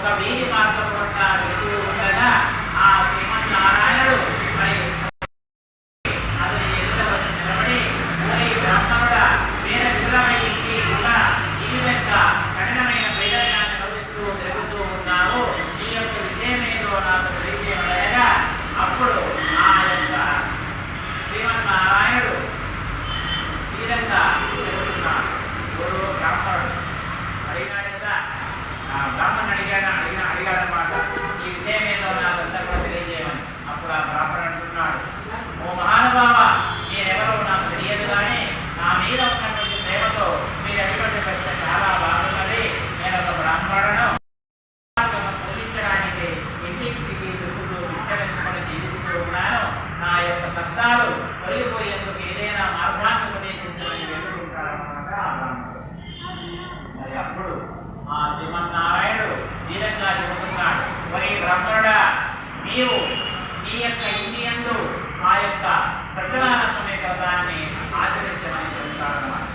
ఒక వీధి మార్గం వెళ్తూ ఉండగా ఆ శ్రీమన్నారాయణుడు మరి అతని ఎదుట వచ్చి నిలబడి ఓరి బ్రాహ్మణుడా వేద విగ్రహమైంది కూడా ఈ విధంగా కఠినమైన పేదరికాన్ని భవిస్తూ తిరుగుతూ ఉన్నావు నీ యొక్క విషయమేదో నాకు తెలియజేయగా అప్పుడు ఆ యొక్క శ్రీమన్నారాయణుడు ఈ విధంగా చెబుతున్నాడు. గురువు బ్రాహ్మణుడు అడిగాడు కదా, బ్రాహ్మణుడు అడిగాడనమాట ఈ విషయం ఏదో నాకంతా కూడా తెలియజేయమని. అప్పుడు ఆ బ్రాహ్మణుడు అంటున్నాడు, ఓ మహానుభావ మీరెవరో నాకు తెలియదు కానీ నా మీద ఉన్నటువంటి ప్రేమతో మీరు అడిగినటువంటి ప్రశ్న చాలా బాగున్నది. నేను ఒక బ్రాహ్మణుడు పూజించడానికి ఇంటికి తిరుగుతూ విద్యను జీవిస్తూ ఉన్నాను. నా యొక్క కష్టాలు తొలగిపోయేందుకు ఏదైనా మార్గాన్ని ఉపదేశించమని వేడుకుంటారన్నమాట ఆ బ్రాహ్మణుడు. మరి అప్పుడు ఆ శ్రీమన్నారాయణుడు ధీరంగా చెబుతున్నాడు, మరి బ్రాహ్మణుడా నీవు నీ యొక్క ఇంటి యందు ఆ యొక్క సత్యనారాయణ స్వామి వ్రతాన్ని ఆచరించమని చెబుతాడన్నమాట.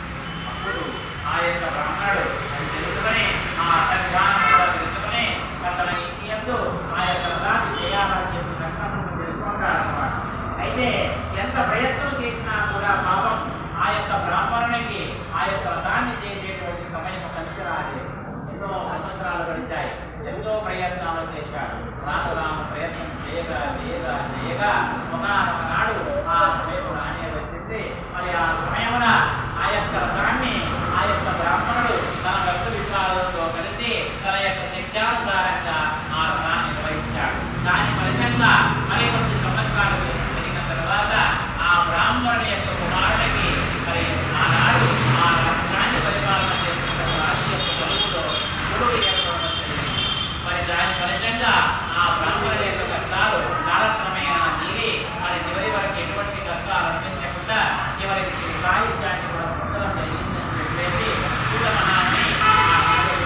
అప్పుడు ఆ యొక్క బ్రాహ్మణుడు అది తెలుసుకొని ఆ సన్నిధానం కూడా తెలుసుకొని తన ఇంటి యందు ఆ యొక్క వ్రతాన్ని చేయాలని చెప్పి సంకల్పం చేసుకుంటాడన్నమాట. అయితే ఎంత ప్రయత్నం చేసినా కూడా పాపం ఆ యొక్క బ్రాహ్మణునికి ఆ యొక్క వ్రతాన్ని చేసేటువంటి సమయం కలిసి రాలేదు. ఎన్నో సంవత్సరాలు గడిచాయి, ఎంతో ప్రయత్నాలు చేశాడు. రాను ప్రయత్నం చేయగా ఒకనాడు ఆ సమయం రానే వచ్చింది. మరి ఆ సమయమున ఆ యొక్క వ్రతాన్ని ఆ యొక్క బ్రాహ్మణుడు తన భక్త విగ్రహాలతో కలిసి తన యొక్క శక్త్యానుసారంగా ఆ వ్రతాన్ని నిర్వహించాడు. దాని ఫలితంగా మరికొన్ని సంవత్సరాలు జరిగిన తర్వాత ఆ బ్రాహ్మణుడి యొక్క కుమారుడికి మరి ఆనాడు ఆ రాజ్యాన్ని పరిపాలన చేస్తున్న రాజు యొక్క కొడుకులో గురువు ఏర్పడడం జరిగింది. మరి దాని ఫలితంగా ఆ బ్రాహ్మణుడి యొక్క కష్టాలు కాలక్రమేణా తీరి మరి చివరి వరకు ఎటువంటి కష్టాలు అనిపించకుండా చివరికి శ్రీ సాహిత్యాన్ని కూడా పొందడం జరిగిందని చెప్పేసి సూతమహాన్ని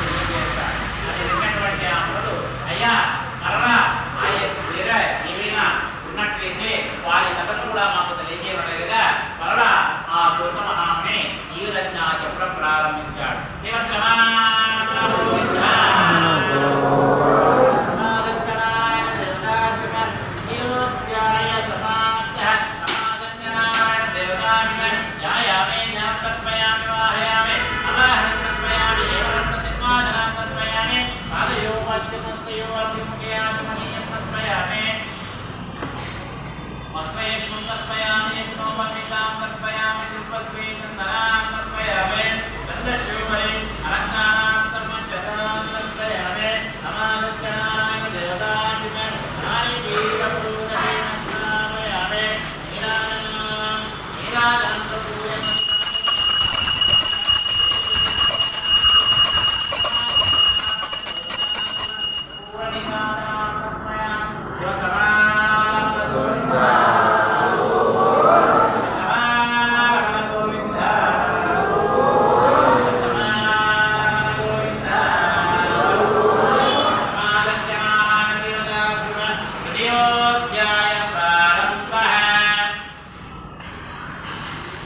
తెలియజేస్తాడు. అది విన్నటువంటి ఆ మొదలు అయ్యా మరలా ఆ యొక్క వేరే ఏమైనా ఉన్నట్లయితే వారి కథను కూడా మాకు తెలియజేయబడగా మరలా ఆ సూతమహాన్ని ఈ విధంగా చెప్పడం ప్రారంభించాడు.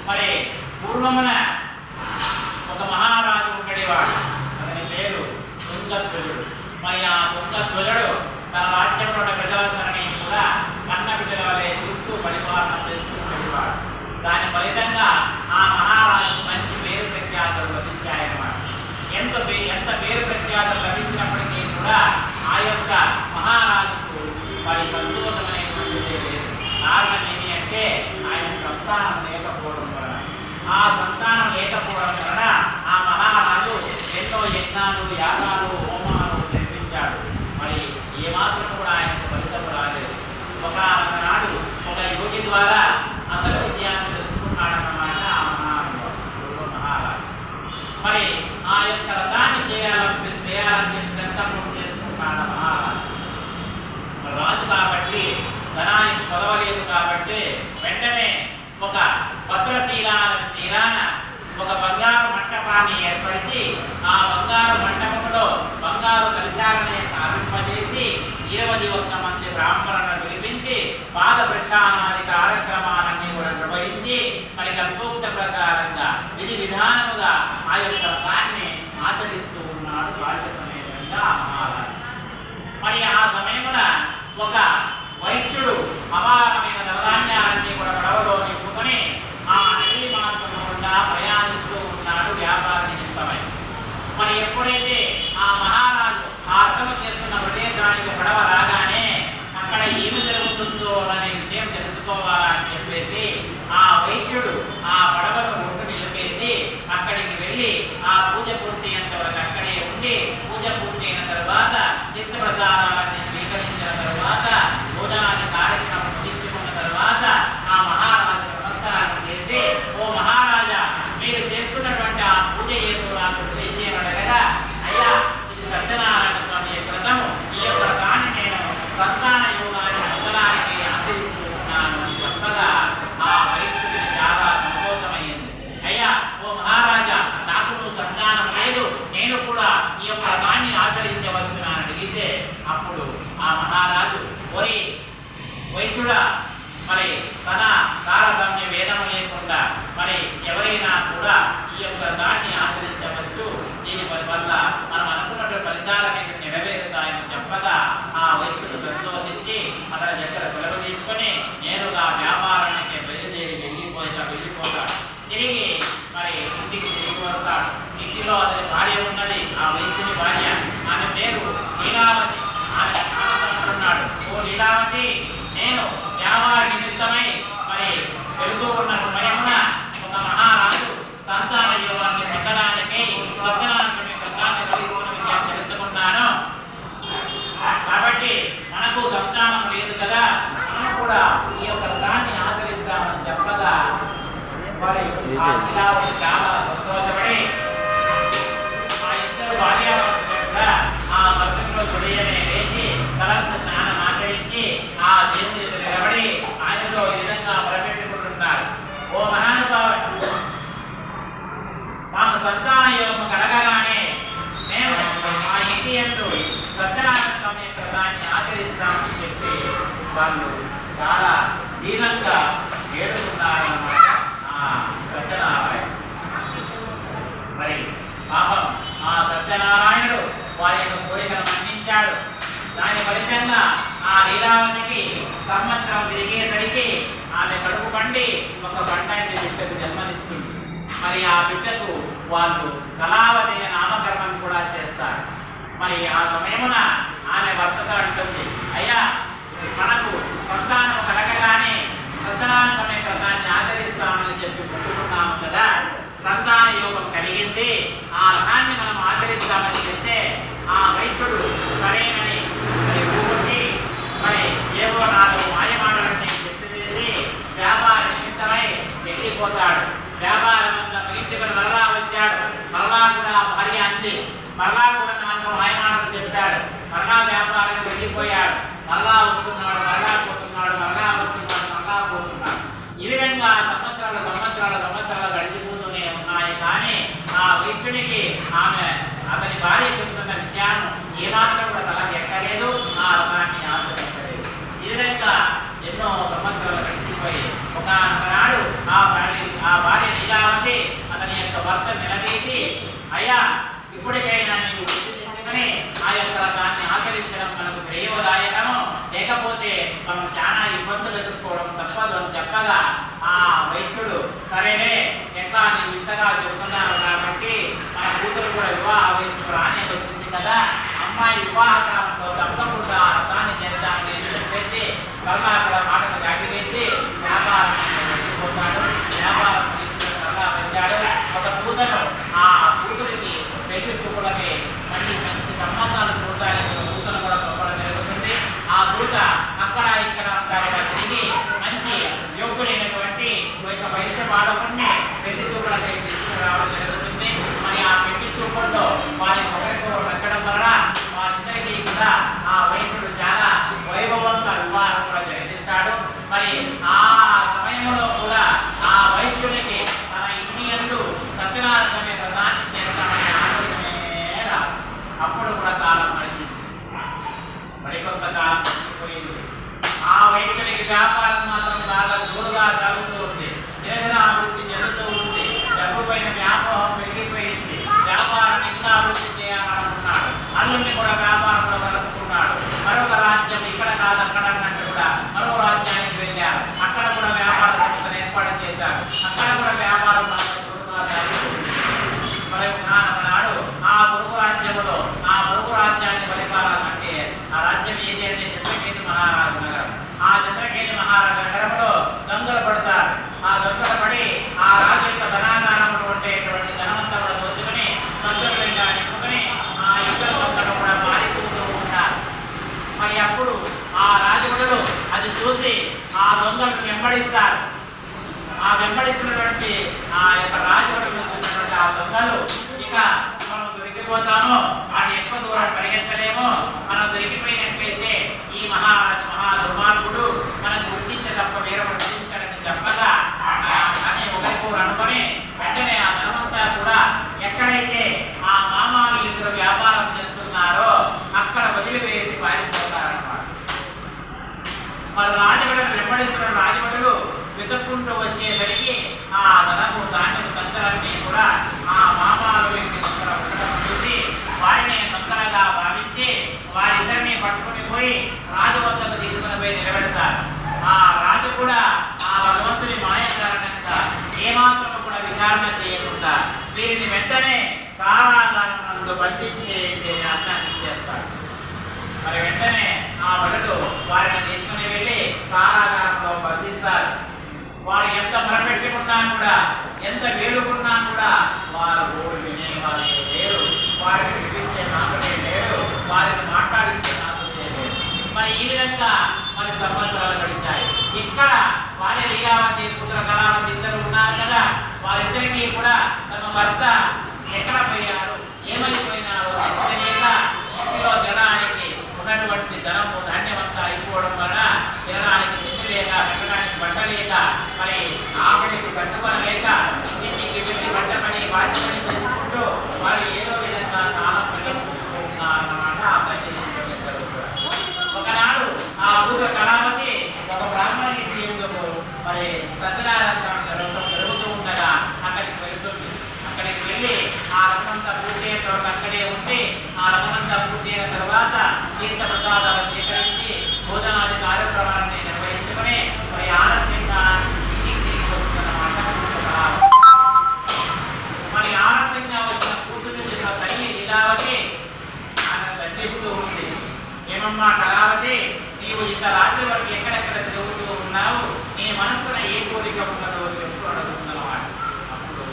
మరి పూర్వమున ఒక మహారాజు ఉండేవాడు. అతని పేరు తుంగధ్వజుడు. మరి ఆ తుంగధ్వజుడు తన రాజ్యంలో ఉన్న ప్రజలందరినీ కూడా కన్న బిడ్డల వలె చూస్తూ పరిపాలన చేస్తూ ఉండేవాడు. దాని ఫలితంగా ఆ మహారాజు మంచి పేరు ప్రఖ్యాతులు లభించాయన్నమాట. ఎంత పేరు ప్రఖ్యాతులు లభించినప్పటికీ కూడా ఆ యొక్క మహారాజుకు వారి సంతోషం అనేటువంటిదే లేదు. కారణం ఏమి అంటే ఆయన సంతానం లేకపోవడం వలన. ఆ సంతానం లేకపోవడం వలన ఆ మహారాజు ఎన్నో యజ్ఞాలు యాగాలు హోమాలు నిర్మించాడు. మరి ఏమాత్రం కూడా ఆయనకు ఫలితం రాలేదు. ఒకనాడు ఒక యోగి ద్వారా అసలు విషయాన్ని తెలుసుకున్నాడన్నమాట ఆ మహారాజు. మరి ఆ యొక్క వ్రతాన్ని చేయాలని చెప్పి సంకల్పం చేసుకున్నాడు మహారాజు. రాజు కాబట్టి ధనానికి కొదవలేదు కాబట్టి వెంటనే ఒక భద్రశీల తీరాన ఒక బంగారు మంటపాన్ని ఏర్పరిచి ఆ బంగారు మంటపంలో బంగారు కలశాలనే స్థాపింపజేసి 21 మంది బ్రాహ్మణులను పిలిపించి పాద ప్రక్షాళనాది కార్యక్రమాలన్నీ కూడా నిర్వహించి మరి కల్పోక్త ప్రకారంగా విధి విధానముగా ఆ యొక్క వ్రతాన్ని ఆచరిస్తూ ఉన్నాడు బాల్య సమేతంగా మహారాజు. అపారమైన ధనధాన్యాలన్నీ కూడా పడవలో నింపుకొని ఆ నదీ మార్గం గుండా ప్రయాణిస్తూ ఉన్నాడు వ్యాపార నిమిత్తమై. మరి ఎప్పుడైతే ఆ మహారాజు ఆ అర్థం చేస్తున్న ప్రదేశానికి పడవ రాగానే అక్కడ ఏమి జరుగుతుందో అనే విషయం తెలుసుకోవాలా అని చెప్పేసి ఆ వైశ్యుడు ఆ పడవను ఒడ్డు నిలిపేసి అక్కడికి వెళ్ళి ఆ పూజ పూర్తి అయినంత వరకు అక్కడే ఉండి పూజ పూర్తి అయిన తర్వాత చిత్తప్రసాదాలన్నీ స్వీకరించిన తర్వాత భోజనాది కార్యక్రమం ముగించుకున్న తర్వాత ఆ మహారాజు నమస్కారం చేసి, ఓ మహారాజా, మీరు చేస్తున్నటువంటి ఆ పూజ ఏదో నాకు తెలియజేయమనగా, అయ్యా ఇది సత్యనారాయణ స్వామి వ్రతము, ఈ యొక్క వ్రతాన్ని నేను సంతాన యోగాన్ని పొందడానికి ఆచరిస్తూ ఉన్నాను అని చెప్పగా ఆ వైశ్యుడికి చాలా సంతోషమైంది. అయ్యా ఓ మహారాజా, నాకు నువ్వు సంతానం లేదు, నేను కూడా ఈ యొక్క వ్రతాన్ని ఆచరించవచ్చునా అని అడిగితే అప్పుడు ఆ మహారాజు, ఒరి వైశ్యుడా, మరి తన తారతమ్య వేదం లేకుండా మరి ఎవరైనా కూడా ఈ యొక్క దాన్ని ఆచరించవచ్చు, దీని వల్ల మనం అనుకున్నటువంటి ఫలితాలన్నీ నెరవేరుతాయని చెప్పగా ఆ వైశ్యుడు సంతోషించి అతని దగ్గర సెలవు తీసుకొని నేరుగా వ్యాపారానికి వెళ్ళిపోతాడు. తిరిగి మరి ఇంటికి తిరిగి వస్తాడు. ఇంటిలో అతని భార్య ఉన్నది, ఆ వైశ్యుని భార్య. ఆమె పేరు లీలావతి. ఆమె అంటున్నాడు, ఓ లీలావతి, నేను వ్యాపార నిమిత్తమై మరి వెళుతూ ఉన్న సమయమున ఒక మహారాజు సంతాన యోగాన్ని పొందడానికి సత్యనారాయణ స్వామి వ్రతాన్ని నిర్వహిస్తున్న విషయం తెలుసుకున్నాను. కాబట్టి మనకు సంతానం లేదు కదా, మనం కూడా ఈ యొక్క వ్రతాన్ని ఆచరిద్దామని చెప్పగా మరి ఆ లీలావతి చాలా సంతోషపడి ఆ ఇద్దరు భార్యాభర్తలు కూడా ఆ మరుసటి రోజు ఉదయమే లేచి తలంటు స్నానం ఆచరించి ఆ దేవుని ఎదుట నిలబడి ఆయనతో ఈ విధంగా మొరపెట్టుకుంటున్నారు, ఓ మహానుభావుడు, మాకు సంతాన యోగం కలగగానే మేము మా ఇంటి యందు సత్యనారాయణ స్వామి వ్రతాన్ని ఆచరిస్తామని చెప్పి వాళ్ళు చాలా దీనంగా ఏడుకున్నారన్నమాట. ఆ సత్యనారాయణ మరి పాపం ఆ సత్యనారాయణుడు వారి యొక్క కోరికను మన్నించాడు. దాని ఫలితంగా ఆ లీలావతికి సంవత్సరం తిరిగేసరికి ఆమె కడుపు పండి ఒక పండంటి బిడ్డకు జన్మనిస్తుంది. మరి ఆ బిడ్డకు వాళ్ళు కళావతి అనే నామకరణం కూడా చేస్తారు. మరి ఆ సమయమున ఆమె భర్తతో అంటుంది, అయ్యా మనకు సంతానం కలగగానే సత్యనారాయణ స్వామి వ్రతాన్ని ఆచరిస్తామని చెప్పి పుట్టుకున్నాము కదా, సంతాన యోగం కలిగింది, ఆ రథాన్ని మనం ఆచరిస్తామని చెప్తే ఆ వైశ్యుడు సరేనని మరి కూర్చి మరి ఏవో నాలుగు మాయమాటలన్నీ చెప్పివేసి వ్యాపార నిమిత్తమై వెళ్ళిపోతాడు. వ్యాపారం అంతా ముగించుకొని మరలా వచ్చాడు. మరలా కూడా భార్య అంది, మరలా కూడా నాలుగు మాయమాటలు చెప్పాడు. మరలా వ్యాపారానికి వెళ్ళిపోయాడు. మరలా వస్తున్నాడు, మరలా పోతున్నాడు, మరలా వస్తున్నాడు, మరలా పోతున్నాడు. ఈ విధంగా సంవత్సరాలు గడిచిపోతూనే ఉన్నాయి. కానీ ఆ వైశ్యునికి అతని భార్య చెబుతున్న విషయాన్ని ఏమాత్రం కూడా తలకు ఎక్కలేదు, ఆ రథాన్ని ఆచరించలేదు. ఈ విధంగా ఎన్నో సంవత్సరాలు గడిచిపోయి ఒకనాడు ఆ భార్య లీలావతి అతని యొక్క భర్త నిలదీసి, అయ్యా ఇప్పటికైనా నీవు గుర్తు తెచ్చుకొని ఆ యొక్క రథాన్ని ఆచరించడం మనకు శ్రేయోదాయకము, లేకపోతే మనం చాలా ఇబ్బందులు ఎదుర్కోవడం తప్పదు అని చెప్పగా ఆ వైశ్యుడు సరేనే, ఎట్లా నీవు ఇంతగా చెబుతున్నావు కాబట్టి మన కూతురు కూడా వివాహ వయసు రానే వచ్చింది కదా, అమ్మాయి వివాహ కాలంలో తప్పకుండా ఆ రథాన్ని చేద్దామని చెప్పేసి కల్లా కూడా మాటను దాటివేసి వ్యాపారం వెళ్ళిపోతాడు. వ్యాపారం కల్లా వచ్చాడు. ఒక కూతురు ఆ కూతురికి పెళ్లి చూపులకి మంచి సంబంధాలు చూడడానికి కూతురు కూడా పంపడం జరుగుతుంది. ఆ దూత అక్కడ ఇక్కడ అంతా కూడా తిరిగి మంచి యోగ్యులైనటువంటి ఒక వయసు బాలకుడిని పెళ్లి చూపులకై తీసుకుని రావడం జరుగుతుంది. మరి ఆ పెళ్లి చూపుల్లో వారి ఒకరికొకరు నచ్చడం వలన వారిద్దరికీ కూడా ఆ వయసుడు చాలా వైభవంగా వివాహం కూడా జరిపిస్తాడు. మరి ఆ సమయంలో కూడా ఆ వైశ్యునికి తన ఇంటి యందు సత్యనారాయణ స్వామి వ్రతాన్ని చేస్తామని ఆలోచనే రాదు. అప్పుడు కూడా కాలం నడిచింది. మరికొంత కాలం పోయింది. ఆ వైశ్యునికి వ్యాపారం మాత్రం బాగా జోరుగా సాగుతూ ఉంది. దినదిన అభివృద్ధి చెందుతూ ఉంది. డబ్బుపై యొక్క రాజభటులు చూసినటువంటి ఆ దొంగలు ఇక మనం దొరికిపోతాము, అది ఎక్కువ దూరం పరిగెత్తలేము, మనం దొరికిపోయినట్లయితే ఈ మహారాజు మహా దుర్మార్గుడు మనకు కృషించే తప్ప వేరొకటి కృషించాడని చెప్పగా అని ఒకరికొకరు అనుకొని వెంటనే ఆ ధనమంతా కూడా ఎక్కడైతే ఆ మామాలు ఇద్దరు వ్యాపారం చేస్తున్నారో అక్కడ వదిలివేసి పారిపోతారన్నమాట. మరి రాజభటులు వెంబడిస్తున్న రాజభటులు వెతుక్కుంటూ వచ్చేసరికి ఆ ధనము ధాన్యము సంచలన్నీ కూడా ఆ మామాలు ఇంటి దగ్గర ఉండడం చూసి వారిని దొంగలుగా భావించి వారిద్దరిని పట్టుకుని పోయి రాజు వద్దకు తీసుకుని పోయి నిలబెడతారు. ఆ రాజు కూడా ఆ భగవంతుని మాయ కారణంగా ఏమాత్రం కూడా విచారణ చేయకుండా వీరిని వెంటనే కారాగారమునందు బంధించేయండి ఆజ్ఞాన్ని చేస్తాడు. మరి వెంటనే ఆ భటుడు వారిని తీసుకుని వెళ్ళి కారాగారంలో బంధిస్తారు. వారు ఎంత మొరపెట్టుకున్నా కూడా ఎంత వేడుకున్నా కూడా వారు ఓడి వినేవారు లేరు, వారిని వినిపించే నాకునే లేరు, వారిని మాట్లాడించే నాకునే లేరు. మరి ఈ విధంగా మరి సంవత్సరాలు గడిచాయి. ఇక్కడ వారి లీలావతి పుత్ర కళావతి ఇద్దరు ఉన్నారు కదా, వారిద్దరికీ కూడా తమ భర్త ఎక్కడ పోయారు ఏమైపోయినారో తెలియక ఇంటిలో జనానికి ఉన్నటువంటి ధనము ధాన్యమంతా అయిపోవడం వలన తినడానికి తిండి లేక పెట్టడానికి బట్ట లేక మరి ఆకలికి కట్టుకొనలేక ఇంటికి వెళ్ళి బట్టమని బాధ్యమని చేసుకుంటూ వారు ఏదో విధంగా కాలం పిల్లలున్నారన్నమాట. ఆ పని ఒకనాడు ఆ కూతురు కళావతి ఒక బ్రాహ్మణి ఇంటి ఎందుకు మరి సత్యనారాయణ జరుగుతూ ఉండగా అక్కడికి వెళ్తుంది. అక్కడికి వెళ్ళి ఆ రథమంతా పూర్తి అయిన తర్వాత అక్కడే ఉండి ఆ రథమంతా పూర్తి అయిన తర్వాత తీర్థ ప్రసాదాలు స్వీకరించి భోజనాది కార్యక్రమాన్ని నిర్వహించుకుని మరి ఆలస్యంగా ఇంటికి తిరిగి వస్తుందన్నమాట. మరి ఆలస్యంగా వచ్చిన కూతురు చేసిన తల్లి లీలావతి ఆయన దండిస్తూ ఉంది. ఏమమ్మా కళావతి, నీవు ఇంత రాత్రి వరకు ఎక్కడెక్కడ తిరుగుతూ ఉన్నావు, నీ మనస్సులో ఏ కోరిక ఉన్నదో చెప్పు అడుగుతున్నమాట. అప్పుడు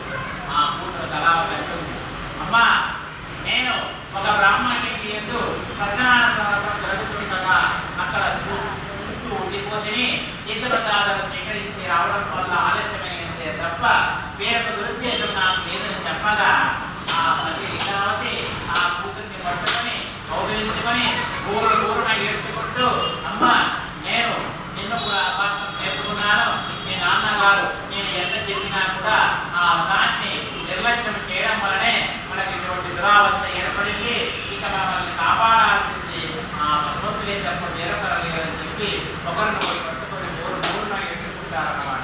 ఆ కూతురు కళావతి అంటుంది, అమ్మా నేను ఒక బ్రాహ్మణునికి ఎందు సత్యనారాయణ జరుగుతుండగా అక్కడ చుట్టూ ఉండిపోతే తీర్థప్రసాదాలు స్వీకరించి రావడం వల్ల ఆలస్యమైందే తప్ప వేరొక దురుద్దేశం నాకు లేదని చెప్పగా ఆ తల్లి లీలావతి ఆ కూతుర్ని పట్టుకొని కౌగిలించుకొని ఊరున ఏడ్చుకుంటూ, అమ్మ నేను నిన్ను కూడా అపార్థం చేసుకున్నాను, మీ నాన్నగారు నేను ఎంత చెప్పినా కూడా ఆ దాన్ని నిర్లక్ష్యం చేయడం వలనే మనకి ఇటువంటి దురావస్థ ఏర్పడింది, ఇక మనల్ని కాపాడాల్సింది ఆ భగవంతులే తప్ప వేరొకరలేదని చెప్పి ఒకరిని పోయి పట్టుకొని ఊరున ఎట్టుకుంటారన్నమాట.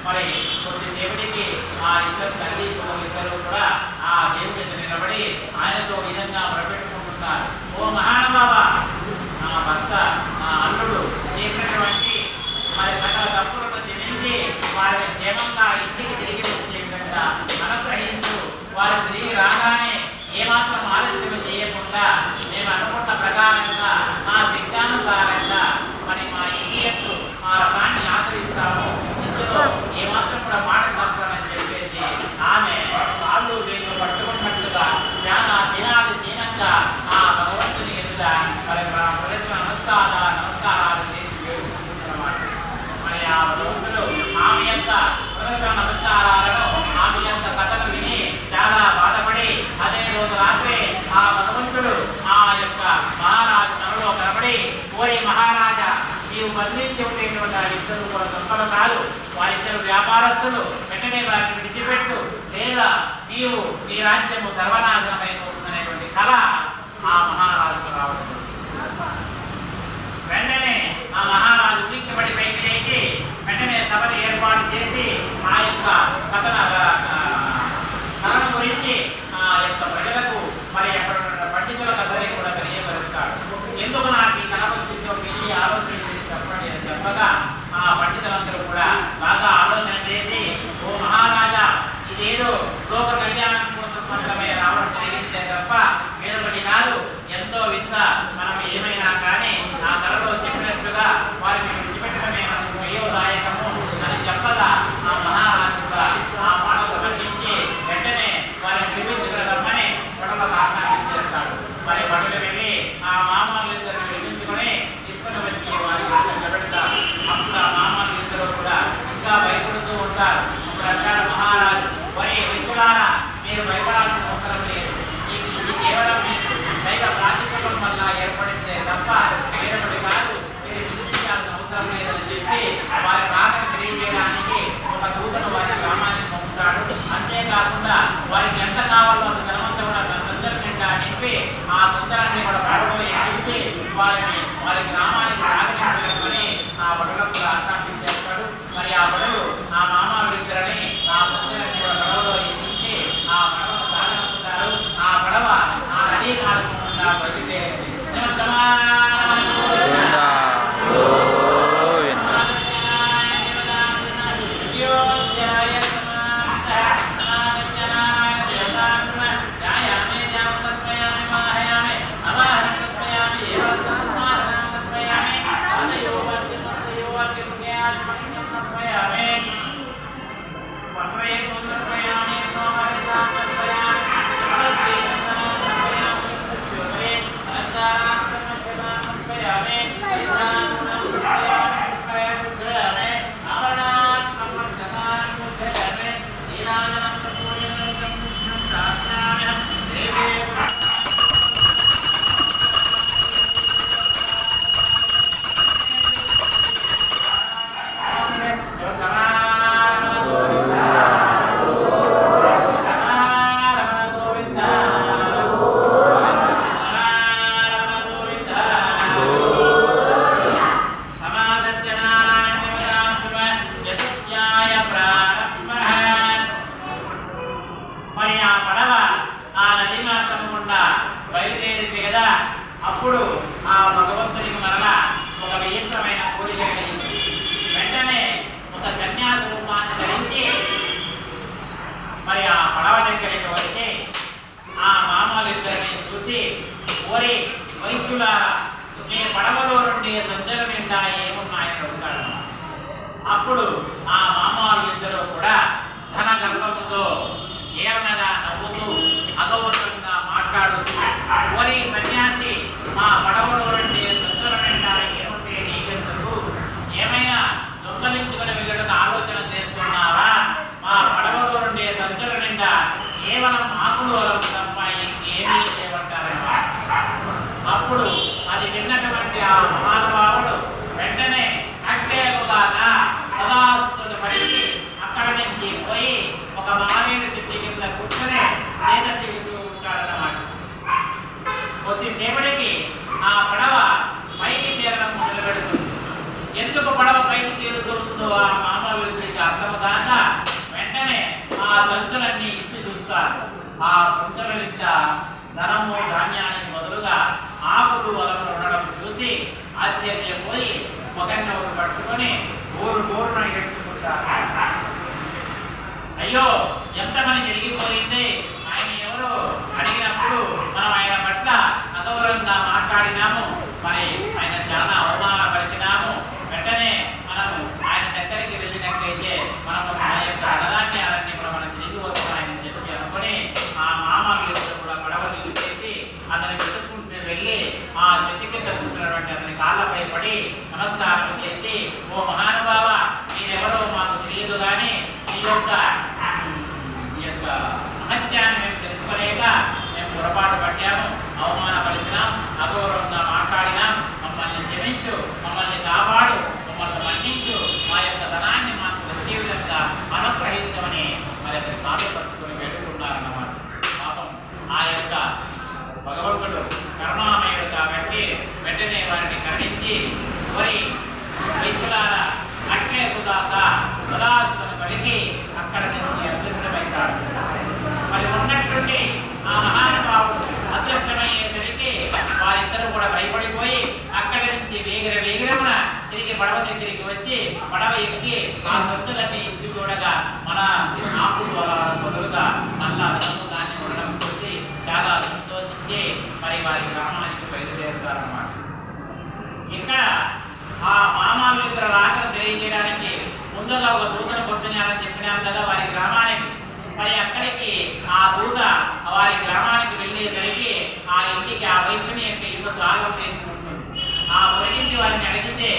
మరి కొద్దిసేపటికి ఆ ఇద్దరు తల్లి ఇద్దరు కూడా ఆ దేవుడి దగ్గర నిలబడి ఆయనతో విధంగా మొరపెట్టుకుంటున్నారు, ఓ మహానుభావ, నా భర్త నా అల్లుడు చేసినటువంటి మరి సకల తప్పులను క్షమించి వారిని క్షేమంగా ఇంటికి తిరిగి వచ్చే విధంగా అనుగ్రహించు. వారు తిరిగి రాగానే ఏమాత్రం ఆలస్యం చేయకుండా మేము అనుకున్న ప్రకారంగా మా శక్తానుసారంగా మరి మా ఇంటి యొక్క మా రథాన్ని ఆచరిస్తాము, ఇందులో ఏమాత్రం కూడా మాట తప్పని చెప్పేసి ఆమె వాళ్ళు వీళ్ళు పట్టుకున్నట్లుగా దినాది దీనంగా ఆ భగవంతుని ఎదుట మరి ప్రదర్శన నమస్కారాలు చేసి వేడుకుంటున్నమాట. మరి ఆ భగవంతుడు ఆమె యొక్క ప్రదర్శన నమస్కారాలను ఆమె యొక్క కథను విని చాలా బాధపడి అదే రోజు రాత్రి ఆ భగవంతుడు ఆ యొక్క మహారాజు తనలో కనబడి, ఓరి మహారాజా, నీవు బంధించి ఉండేటువంటి ఆ ఇద్దరు కూడా దొంగలు కాదు, వారిద్దరు వ్యాపారస్తులు, వెంటనే వారిని విడిచిపెట్టు లేదా నీవు నీ రాజ్యము సర్వనాశనమైపోతుందనేటువంటి కళ ఆ మహారాజుకు రావడం. వెంటనే ఆ మహారాజు ఉలిక్కిపడి పైకి లేచి వెంటనే సభను ఏర్పాటు చేసి ఆ యొక్క కథను గురించి ఆ యొక్క ప్రజలకు మరి అక్కడ పండితులకు అందరికీ కూడా తెలియపరుస్తాడు. ఎందుకు నాకు ఈ కళ వచ్చిందో వెళ్ళి ఆలోచన చేసి చెప్పండి అని చెప్పగా ఆ పండితులందరూ కూడా బాగా ఆలోచన చేసి, ఓ మహారాజా, ఇదేదో లోక కళ్యాణం కోసం మాత్రమే రావడం జరిగిందే తప్ప వేరొకటి కాదు, ఎంతో వింత, మనం ఏమైనా కానీ ఆ కళలో చెప్పినట్లుగా వారిని విడిచిపెట్టడమే మనకు శ్రేయోదాయకము అని చెప్పగా ఆ మహారాజు కూడా ఆ మాటలు ఖండించి వెంటనే వారిని విడిపించుకురమ్మని భటులకు ఆజ్ఞాపించేస్తాడు. మరి భటులు వెళ్ళి ఆ మామూలు ఇద్దరిని విడిపించుకొని తీసుకుని వచ్చి వారికి నిలబెడతారు. అప్పుడు ఆ మామూలు ఇద్దరు కూడా ఇంకా భయపడుతూ ఉంటారు. అప్పుడు అంటాడు మహారాజు, వరి కాకుండా వారికి ఎంత కావాలో అంత ధనమంతా కూడా సంచలనం నిండా నింపి ఆ సంచలనాన్ని కూడా పడవలో ఎక్కించి వారి గ్రామానికి సాగనింపని ఆ బడులకు ఆకాంక్షించేస్తాడు. మరి ఆ బడులు ఆ మామాలిద్దరని ఆ సంచలనాన్ని కూడా పడవలో ఎక్కించి ఆ పడవను సాగనంపుతారు. ఆ పడవ ఆ నదీ మార్గం గుండా బయలుదేరింది. బయలుదేరింది కదా, అప్పుడు ఆ భగవంతునికి మరలా ఒక విచిత్రమైన కోరిక కలిగింది. వెంటనే ఒక సన్యాస రూపాన్ని ధరించి మరి ఆ పడవ దగ్గరికి వచ్చి ఆ మామలిద్దరిని చూసి, ఓరి వైశ్యులారా, మీ పడవలో నుండి సంచలనం నిండా ఏమున్నాయని అడుగుతాడు. అప్పుడు ఆ మామలిద్దరూ కూడా ధన గర్భముతో ఏమనగా నవ్వుతూ అగౌరవంగా మాట్లాడుతూ, ఓరి సన్యాసి, మా పడవలో నుండి సంచలనం నిండా ఏముంటే నీకెందుకు? ఏమైనా దొంగలించుకుని వెళ్ళడం ఆలోచన చేస్తున్నావా? మా పడవలో నుండి సంచలనం నిండా కేవలం ఆకులు తప్ప ఇంకేమీ చేయమంటారన్నమాట. అప్పుడు అది విన్నటువంటి ఆ మహానుభావుడు వెంటనే అట్టేలుగా పదాస్తులు పడికి అక్కడ నుంచి పోయి ఒక మారేడు చెట్టు కింద కూర్చొని సేద తీరుతూ ఉంటాడన్నమాట. కొద్దిసేపటికి ఆ పడవ పైకి తేలడం మొదలు పెడుతుంది. ఎందుకు పడవ పైకి తేలుతుందో ఆ మామూలుకి అర్థం కాక వెంటనే ఆ సంచులన్నీ ఇప్పి చూస్తారు. ఆ సంచుల నింద ధనము ధాన్యానికి బదులుగా ఆకులు అలములు ఉండడం చూసి ఆశ్చర్యపోయి ఒకరినొకరు పట్టుకొని ఊరున ఏడ్చుకుంటారు. అయ్యో, ఎంత పని జరిగిపోయింది, ఆయన ఎవరు అడిగినప్పుడు మనం ఆయన పట్ల అగౌరవంగా మాట్లాడినాము, మరి ఆయన చాలా అవమానపరిచినాము. వెంటనే మనము ఆయన దగ్గరికి వెళ్ళినట్లయితే మనము మన యొక్క ధనాన్యాలన్నీ కూడా మనం తిరిగి వస్తాయని చెప్పి అనుకుని ఆ మామూలు కూడా పడవ తీసుకెళ్ళి అతని వెతుక్కుంటూ వెళ్ళి ఆ చెట్టు కింద కూర్చున్నటువంటి అతని కాళ్ళపై పడి నమస్కారం చేసి, ఓ మహానుభావ, మీరెవరో మాకు తెలియదు కానీ ఈ యొక్క మహత్యాన్ని మేము తెలుసుకోలేక మేము పొరపాటు పట్టాము, అవమానపరిచినాం, అగౌరవంగా మాట్లాడినాం. మమ్మల్ని క్షమించు, మమ్మల్ని కాపాడు, మమ్మల్ని మన్నించు, మా యొక్క ధనాన్ని మాకు వచ్చే విధంగా అనుగ్రహించమని మరి యొక్క సాధు పట్టుకుని వేడుకున్నారన్నమాట. పాపం ఆ యొక్క భగవంతుడు కరుణామయుడు కాబట్టి వెంటనే వారిని కరుణించి, వరి వైశ్యులారా, అట్లేకుగాక పదాస్తులను పలికి అక్కడ నుంచి అదృశ్యమవుతాడు. మరి ఉన్నట్టుండి ఆ మహానుభావుడు అదృశ్యమయ్యేసరికి వారిద్దరూ కూడా భయపడిపోయి అక్కడి నుంచి వేగిరమున తిరిగి పడవ దగ్గరికి వచ్చి పడవ ఎక్కి ఆ సొత్తులన్నీ ఇప్పి చూడగా మన ఆకులు అలా బదులుగా మళ్ళా ధనము దాన్ని ఉండడం చూసి చాలా సంతోషించి మరి వారి గ్రామానికి బయలుదేరుతారన్నమాట. ఇక్కడ ఆ మామూలు రాకను తెలియజేయడానికి ముందుగా ఒక దూతను పంపినారని చెప్పినాం కదా వారి గ్రామానికి. మరి అక్కడికి ఆ దూత వారి గ్రామానికి వెళ్ళేసరికి ఆ ఇంటికి ఆ వైశ్యుని యొక్క ఇల్లు త్యాగం చేసుకుంటుంది. ఆ పొరిగింటి వారిని అడిగితే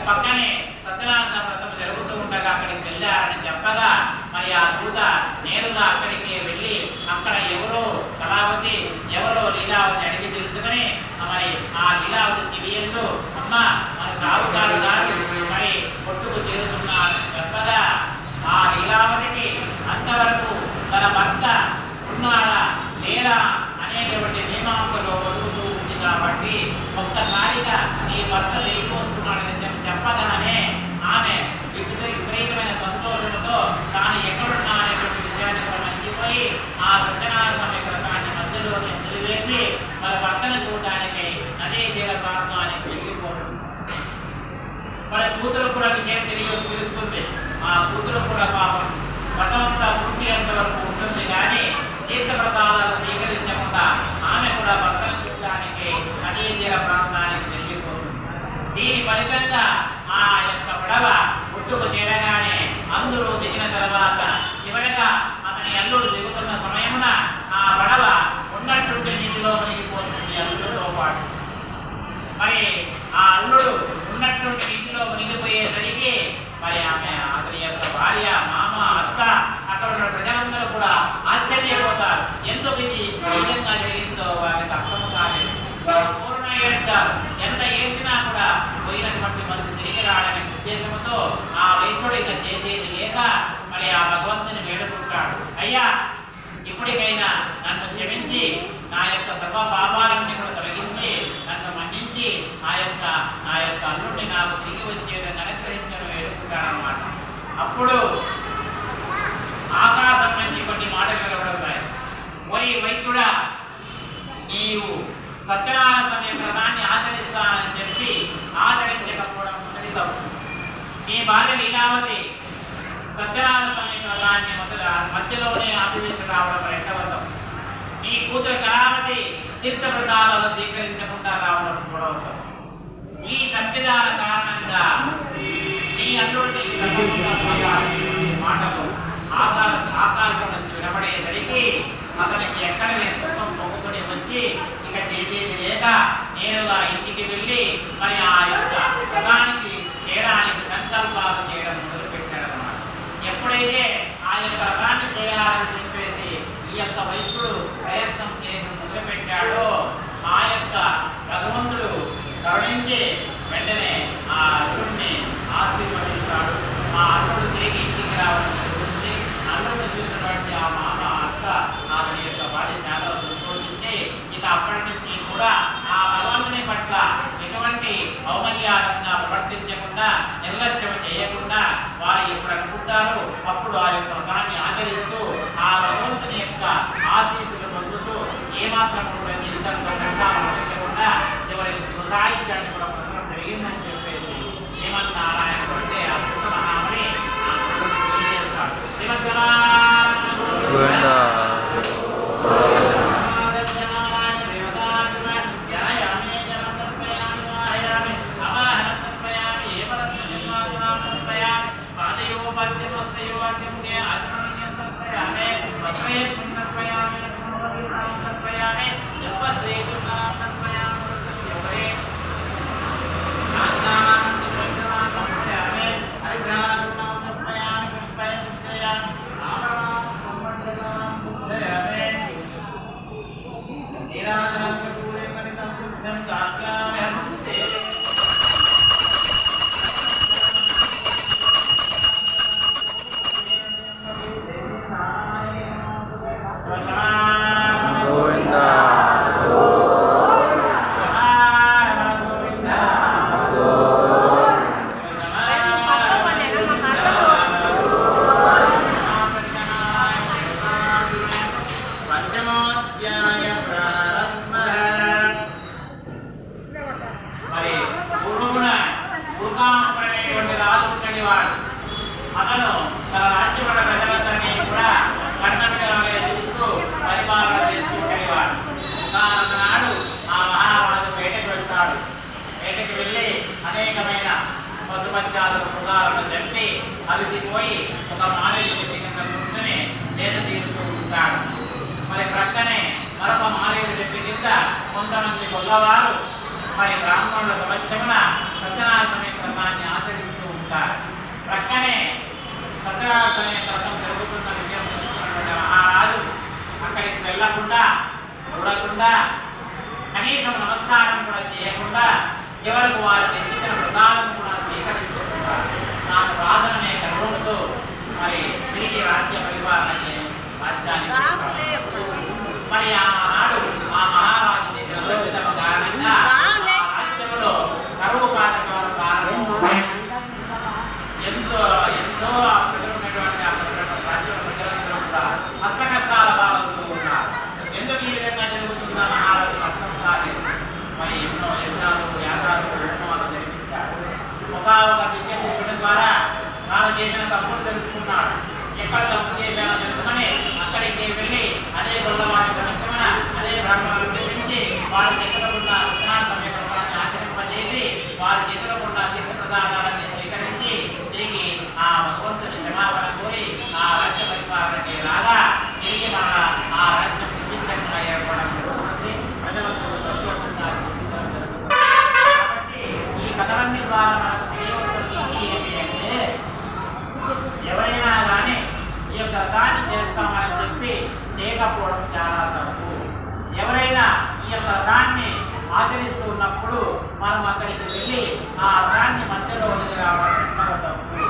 పక్కనే సత్యనారాయణ వ్రతం జరుగుతూ ఉండగా అక్కడికి వెళ్ళారని చెప్పగా మరి ఆ దూత నేరుగా అక్కడికి వెళ్ళి అక్కడ ఎవరో కళావతి ఎవరో లీలావతి అడిగి తెలుసుకుని మరి ఆ లీలావతి చెవియందు, అమ్మ మన సాగుకారు గారు మరి కొట్టుకు చేరుతున్నారని చెప్పగా ఆ లీలావతికి అంత ఆ సత్యనారాయణ స్వామి వ్రతాన్ని మధ్యలోనే నిలివేసి మన భర్తను చూడడానికి నదీ తీర ప్రాంతానికి వెళ్ళిపోతుంది. మన కూతురు కూడా విషయం తెలుస్తుంది. ఆ కూతురు కూడా పాపం వ్రతమంతా పూర్తి అంతవరకు ఉంటుంది కానీ తీర్థప్రసాదాలు స్వీకరించకుండా ఆమె కూడా భర్తను చూడడానికి నదీ తీర ప్రాంతానికి వెళ్ళిపోతుంది. దీని ఫలితంగా ఆ యొక్క పడవ ఒడ్డుకు చేరగానే అందరూ దిగిన తర్వాత చివరిగా అతని అల్లుడు దిగుతున్న సమయమున ఆ పడవ ఉన్నట్టుండి నీటిలో మునిగిపోతుంది అల్లుడితో పాటు. మరి ఆ అల్లుడు ఉన్నట్టుండి నీటిలో మునిగిపోయేసరికి మరి ఆమె అతని యొక్క భార్య, మామ, అత్త, అక్కడ ఉన్న ప్రజలందరూ కూడా ఆశ్చర్యపోతారు. ఎందుకు ఇది ఈ విధంగా జరిగిందో వారికి అర్థము కాలేదు. పూర్ణ ఏడ్చారు. ఎంత ఏడ్చినా కూడా పోయినటువంటి మనసు తిరిగి రావడనే ఉద్దేశంతో ఆ వైశ్యుడు ఇక చేసేది లేక మరి ఆ భగవంతుని వేడుకుంటాడు. అయ్యా, ఇప్పటికైనా నన్ను క్షమించి నా యొక్క సర్వ పాపాలన్నీ కూడా తొలగించి నన్ను మన్నించి నా యొక్క అల్లుడిని నాకు తిరిగి వచ్చేదని అనుగ్రహించడం వేడుకుంటాడనమాట. అప్పుడు ఆకాశం నుంచి కొన్ని మాటలు వెలువడతాయి. ఓయ్ వైశ్యుడా, నీవు సత్యనారాయణ స్వామి వ్రతాన్ని ఆచరిస్తానని చెప్పి ఆచరించకపోవడం మొదటి తప్పు. నీ భార్య లీలావతి సత్యనారాయణ స్వామి వ్రతాన్ని మధ్యలోనే ఆపివేసి రావడం రెండవ తప్పు. నీ కూతురు కళావతి తీర్థప్రసాదాలు స్వీకరించకుండా రావడం మూడవ తప్పు. ఈ తప్పిదాల కారణంగా నీ అల్లుడిని మాటలు ఆకాశం నుంచి వినపడేసరికి అతనికి ఎక్కడ నేను దుఃఖం పొంగుకొని వచ్చి ఇక చేసేది లేక నేరుగా ఇంటికి వెళ్ళి మరి ఆ యొక్క వ్రతానికి చేయడానికి సంకల్పాలు చేయడం మొదలుపెట్టాడనమాట. ఎప్పుడైతే ఆ యొక్క వ్రతాన్ని చేయాలని చెప్పేసి ఈ యొక్క వైశ్యుడు ప్రయత్నం చేయడం మొదలుపెట్టాడో ఆ యొక్క భగవంతుడు కరుణించి వెంటనే ఆ అల్లుడిని ఆశీర్వదిస్తాడు. ఆ అల్లుడు తిరిగి ఇంటికి రావడం జరుగుతుంది. అల్లుడిని చూసినటువంటి ఆ మామ, అత్త, అతని యొక్క భార్య చాలా సంతోషించి ఇక అప్పటి నుంచి కూడా ఆ భగవంతుని పట్ల ఎటువంటి ఔమర్యాలంగా ప్రవర్తించకుండా నిర్లక్ష్యం చేయకుండా వారు ఎప్పుడు అనుకుంటారో అప్పుడు ఆ యొక్క వ్రతాన్ని ఆచరిస్తూ ఆ భగవంతుని యొక్క ఆశీస్సులు పొందుతూ ఏమాత్రం కూడా జీవితంలో కష్టాలు చివరికి సాహిత్యాన్ని కూడా పొందడం జరిగిందని చెప్పేసి శ్రీమన్నారాయణ అంటే ఆ సుత మహామని అతను తన రాజ్యపడ ప్రజలందరినీ కూడా కన్నబిడ్డలనే చూస్తూ పరిపాలన చేస్తూ ఉండేవాడు. ఒకనాడు ఆ మహారాజు వేటకు వెళ్తాడు. వేటకు వెళ్ళి అనేకమైన పశుపత్యాలు మృగాలను చంపి అలసిపోయి ఒక మారేడు చెట్టు కింద కూర్చొని సేద తీరుతూ ఉంటాడు. మరి ప్రక్కనే మరొక మారేడు చెట్టు కింద కొంతమంది గొల్లవారు మరి బ్రాహ్మణుల సమక్షమున సత్యనారాయణ స్వామి వ్రతాన్ని ఆచరిస్తూ ఉంటారు. ప్రక్కనే సత్యనారాయణ స్వామి వ్రతం జరుగుతున్న విషయం తెలుసుకున్నటువంటి మహారాజు అక్కడికి వెళ్ళకుండా చూడకుండా కనీసం నమస్కారం కూడా చేయకుండా చివరకు వారు తెచ్చిన ప్రసాదం కూడా స్వీకరించకుండా నాకు రాజునే గర్వంతో మరి తిరిగి రాజ్య పరిపాలన రాజ్యాన్ని మరి ఆనాడు ఆ మహారాజు చేసిన విధమ కారణంగా రాజ్యంలో కరువు కాటకాల కారణం ఎంతో ప్రజలు ఉన్నటువంటి రాజ్యంలో ప్రజలందరూ కూడా అష్ట కష్టాల ఎక్కడ తప్పు చేశానో తెలుసుకొని అక్కడికి వెళ్ళి అదే గొల్లవారి సమక్షమున అదే బ్రాహ్మణులను పిలిపించి వారి చేతులకున్న విత్తనాల సమీకరణాన్ని ఆచరింపజేసి వారి చేతులకున్న తీర్థప్రసాదాలన్నీ స్వీకరించి తిరిగి ఆ భగవంతుని క్షమాపణ కోరి ఆ రాజ్య పరిపాలనకి రాగా తిరిగి మన ఆ రాజ్యం సుభిక్షంగా ఏర్పడడం జరుగుతుంది. ప్రజలందరూ సంతోషంగా జీవించడం జరుగుతుంది. కాబట్టి ఈ కథలన్నీ ద్వారా మనకు తెలియవలసింది ఏమి అంటే ఎవరైనా కానీ ఈ యొక్క వ్రతాన్ని చేస్తామని చెప్పి చేయకపోవడం చాలా తప్పు. ఎవరైనా ఈ యొక్క వ్రతాన్ని ఆచరిస్తూ ఉన్నప్పుడు మనం అక్కడికి వెళ్ళి ఆ వ్రతాన్ని మధ్యలో వదిలి రావడం తప్పు.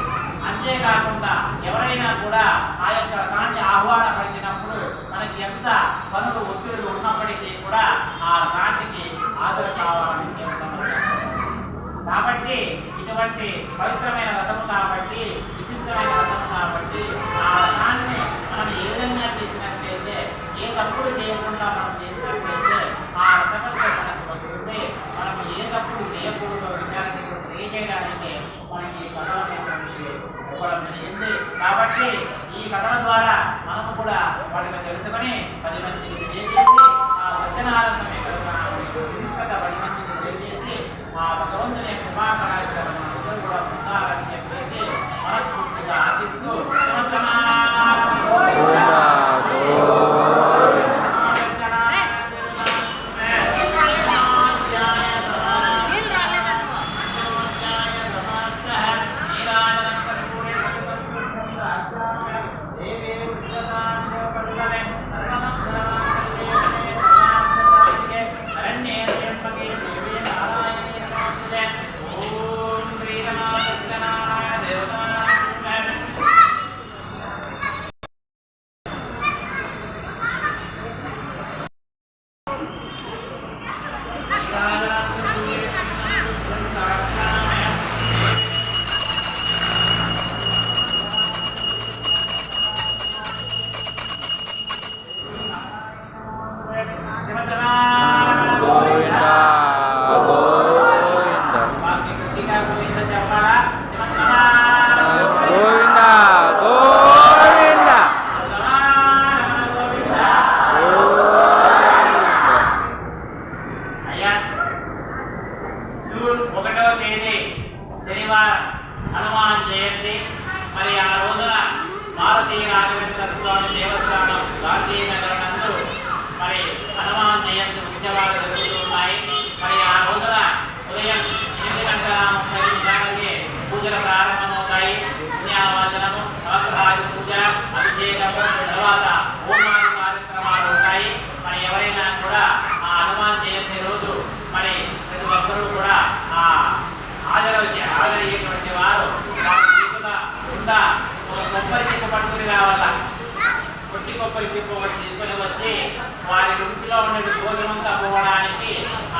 అంతేకాకుండా ఎవరైనా కూడా ఆ యొక్క వ్రతాన్ని ఆహ్వానపరిచినప్పుడు మనకి ఎంత పనులు ఒత్తిడులు ఉన్నప్పటికీ కూడా ఆ వ్రతానికి హాజరు కావాలని చెప్పడం. కాబట్టి ఇటువంటి పవిత్రమైన వ్రతము కాబట్టి విశిష్టమైన వ్రతము కాబట్టి ఆ వ్రతాన్ని మనం ఏ విధంగా చేసినట్లయితే ఏ తప్పులు చేయకుండా మనం చేసినట్లయితే ఆ వ్రతఫలితం మనకు వస్తుంది. మనం ఏ తప్పులు చేయకూడదో విషయాన్ని తెలియజేయడానికి మనకి ఈ కథలు అనేటువంటి ఇవ్వడం జరిగింది. కాబట్టి ఈ కథల ద్వారా మనము కూడా వాటిని తెలుసుకొని 10 మందికి తెలియజేసి ఆ సత్యనారాయణ విశిష్టత 10 మందికి తెలియజేసి ఆ భగవంతుని కృపాకరాశిని అందరూ కూడా పొందాలని చెప్పేసి మనస్ఫూర్తిగా ఆశిస్తూ జూన్ 1వ తేదీ శనివారం హనుమాన్ జయంతి. మరి ఆ రోజున భారతీయ రాఘవేంద్ర స్వామి దేవస్థానం గాంధీనగర్ నందు మరి హనుమాన్ జయంతి ఉత్సవాలు జరుగుతూ ఉన్నాయి. మరి ఆ రోజున ఉదయం 8:30 పూజలు ప్రారంభమవుతాయి. పుణ్యావాచనము, నవగ్రహాది పూజ, అభిషేకము, తర్వాత హోమాది కార్యక్రమాలు ఉంటాయి. మరి ఎవరైనా కూడా ఆ హనుమాన్ జయంతి రోజు మరి ప్రతి ఒక్కరూ కూడా ఆ హాజరయ్యేటువంటి వారు కొబ్బరి చిప్ప పట్టుకుని రావాలా. కొట్టి కొబ్బరి చిప్ప ఒకటి తీసుకొని వచ్చి వారి ఇంటిలో ఉండే దోషమంతా పోవడానికి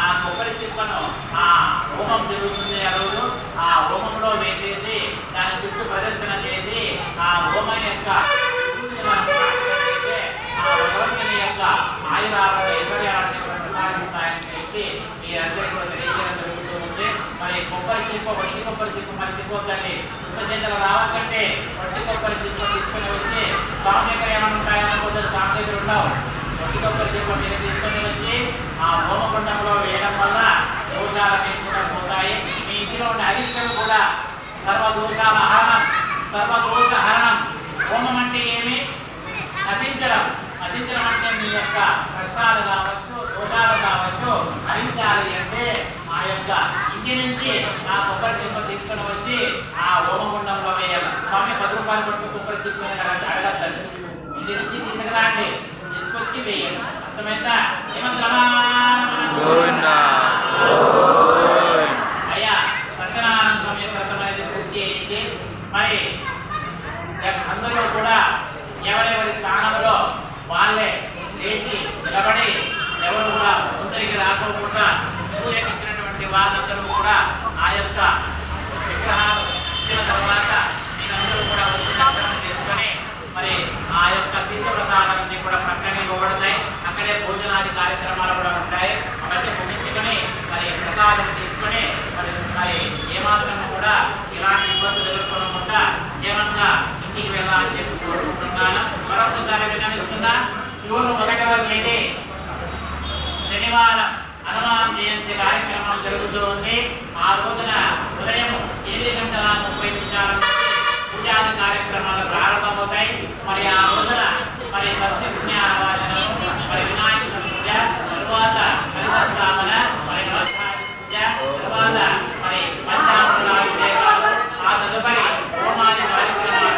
ఆ కొబ్బరి చిప్పను ఆ హోమం జరుగుతుంది ఆ రోజు ఆ హోమంలో వేసేసి దాని చుట్టూ ప్రదర్శన చేసి ఆ హోమం యొక్క ఆ భగవంతుని యొక్క ఆయురాలను ఐశ్వర్యాలను ప్రసాదిస్తాయని చెప్పి మీరందరికీ కూడా తెలియజేయడం జరుగుతూ ఉంది. మరి కొబ్బరి చిప్ప వట్టి కొబ్బరి చిప్ప మరిచిపోద్దండి. కృతజ్ఞతలు రావద్దంటే వట్టి కొబ్బరి చిప్ప తీసుకొని వచ్చి స్వామి దగ్గర ఏమైనా ఉంటాయని కొందరు స్వామి దగ్గర ఉండవు. వట్టి కొబ్బరి చిప్ప మీరు తీసుకొని వచ్చి ఆ హోమకుండంలో వేయడం వల్ల దోషాలన్నీ కూడా పోతాయి. మీ ఇంటిలో ఉండే అరిష్టం కూడా సర్వదోషాల హరణం, సర్వదోష హరణం. హోమం అంటే ఏమి? నశించడం. నశించడం అంటే మీ యొక్క కష్టాలు కావచ్చు, దోషాలు కావచ్చు హరించాలి అంటే ఆ యొక్క ఇంటి నుంచి ఆ కొబ్బరి చిప్ప తీసుకొని వచ్చి ఆ హోమగుండంలో వేయాలి. స్వామి 10 రూపాయలు కొట్టు కొబ్బరి తీసుకొని అడగద్దండి. ఇంటి నుంచి తీసుకురాండి, తీసుకొచ్చి వేయండి. అర్థమైందా? అయ్యా సత్యనారాయణ స్వామి యొక్క వ్రతం అనేది పూర్తి అయింది. మరి అందరూ కూడా ఎవరెవరి స్థానంలో వాళ్ళే లేచి నిలబడి ఎవరు కూడా ముందరికి రాకోకుండా పూజకిచ్చినటువంటి వాళ్ళందరూ కూడా ఆ యొక్క విగ్రహాలు ఇచ్చిన తర్వాత మీరందరూ కూడా దర్శనం చేసుకొని మరి ఆ యొక్క తీర్థ ప్రసాదాలన్నీ కూడా పక్కనే ఇవ్వబడతాయి. అక్కడే భోజనాది కార్యక్రమాలు కూడా ఉంటాయి. అవన్నీ ముగించుకొని మరి ప్రసాదం తీసుకొని మరి ఏమాత్రం కూడా ఇలాంటి ఇబ్బందులు ఎదుర్కొనకుండా క్షేమంగా ఇంటికి వెళ్ళాలని చెప్పి కోరుకుంటున్నాను. మరొకసారి విన్నవిస్తున్నా. జూన్ 1వ తేదీ శనివారం హనుమాన్ జయంతి కార్యక్రమం జరుగుతూ ఉంది. ఆ రోజున ఉదయం 8:30 నుంచి పూజాది కార్యక్రమాలు ప్రారంభమవుతాయి. మరి ఆ రోజున మరి సత్యజ్ఞానవాచనం, మరి వినాయక పూజ, తరువాత హరిసంస్థాపన, మరి పూజ, తరువాత మరి పంచామృతాభిషేకాలు, ఆ తదుపరి హోమాది కార్యక్రమాలు,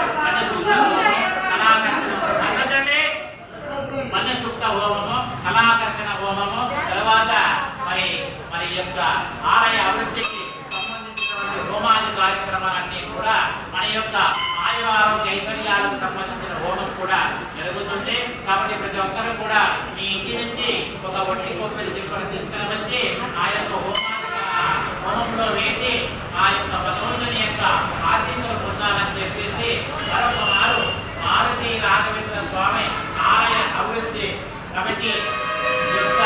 మన్యసూక్త హోమము, కళాకర్షణ హోమము, తరువాత మరి యొక్క ఆలయ అభివృద్ధికి సంబంధించినటువంటి హోమాది కార్యక్రమాలన్నీ కూడా మన యొక్క ఆయురారోగ్య ఐశ్వర్యాలకు సంబంధించిన హోమం కూడా జరుగుతుంది. కాబట్టి ప్రతి ఒక్కరూ కూడా మీ ఇంటి నుంచి ఒక ఒట్టి కొబ్బరి తీసుకుని వచ్చి ఆ యొక్క హోమంలో వేసి ఆ యొక్క భగవంతుని యొక్క ఆశీస్సులు పొందాలని చెప్పేసి మరొక మారు మారుతి రాఘవేంద్ర స్వామి ఆలయ అభివృద్ధి కమిటీ యొక్క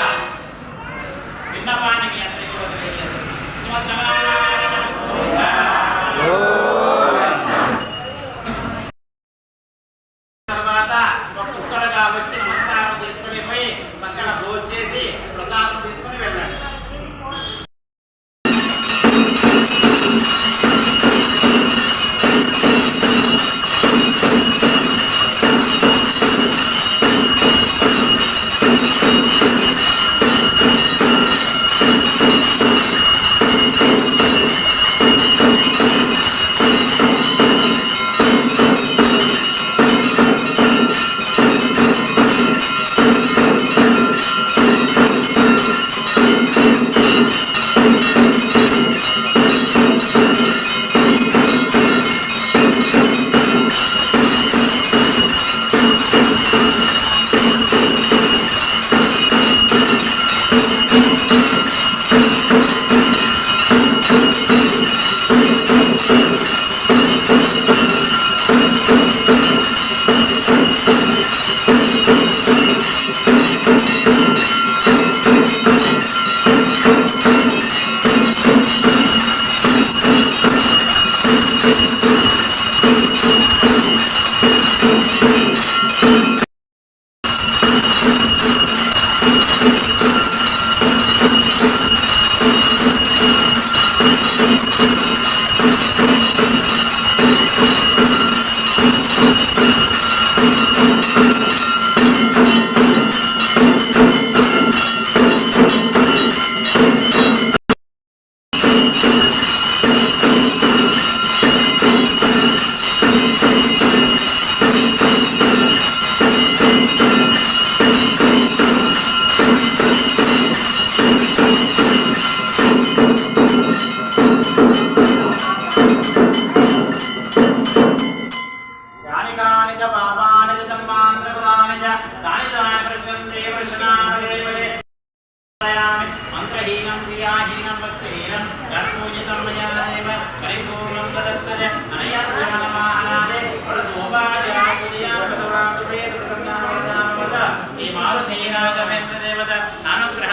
విన్నపాన్ని మీ అందరికీ వదిలేయాలి. తర్వాత ఒక్కొక్కరుగా వచ్చి నమస్కారం చేసుకుని పోయి పక్కన భోజనం చేసి ప్రసాదం తీసుకుని వెళ్ళండి. మంత్రహీనం క్రియాహీనం భక్తిహీనం యత్పూజితం మయా దేవ పరిపూర్ణం తదత్తజ అనయత్యానమానాదే వరసోపాచార్యా భగవాన్ వేద ప్రసన్నావదానవద ఈ మారుతి రాఘవేంద్ర దేవత అనుగ్రహ